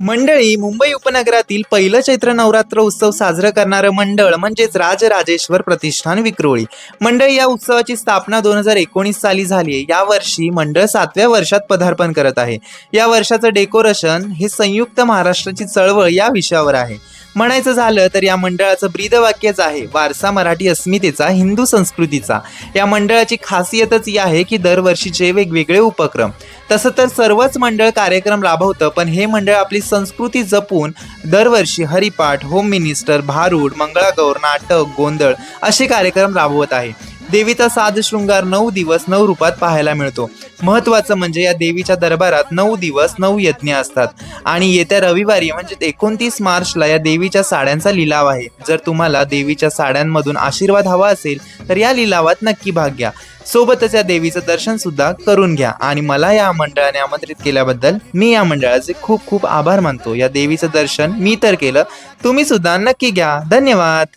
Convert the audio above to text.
मंडळी, मुंबई उपनगरातील पहिलं चैत्र नवरात्र उत्सव साजरं करणारं मंडळ म्हणजेच राजराजेश्वर प्रतिष्ठान विक्रोळी मंडळी. या उत्सवाची स्थापना 2019 साली झाली आहे. यावर्षी मंडळ 7व्या वर्षात पदार्पण करत आहे. या वर्षाचं डेकोरेशन हे संयुक्त महाराष्ट्राची चळवळ या विषयावर आहे. म्हणायचं झालं तर या मंडळाचं ब्रीदवाक्यच आहे, वारसा मराठी अस्मितेचा, हिंदू संस्कृतीचा. या मंडळाची खासियतच ही आहे की दरवर्षीचे वेगवेगळे उपक्रम. तसं तर सर्वच मंडळ कार्यक्रम राबवतं, पण हे मंडळ आपली संस्कृती जपून दरवर्षी हरिपाठ, होम मिनिस्टर, भारूड, मंगळागौर, नाटक, गोंधळ असे कार्यक्रम राबवत आहे. देवीचा साज शृंगार 9 दिवस 9 रूपात पाहायला मिळतो. महत्त्वाचं म्हणजे या देवीच्या दरबारात 9 दिवस 9 यज्ञ असतात आणि येत्या रविवारी म्हणजे 29 मार्चला या देवीच्या साड्यांचा लिलाव आहे. जर तुम्हाला देवीच्या साड्यांमधून आशीर्वाद हवा असेल तर या लिलावात नक्की भाग घ्या. सोबतच या देवीचं दर्शन सुद्धा करून घ्या. आणि मला या मंडळाने आमंत्रित केल्याबद्दल मी या मंडळाचे खूप खूप आभार मानतो. या देवीचं दर्शन मी तर केलं, तुम्ही सुद्धा नक्की घ्या. धन्यवाद.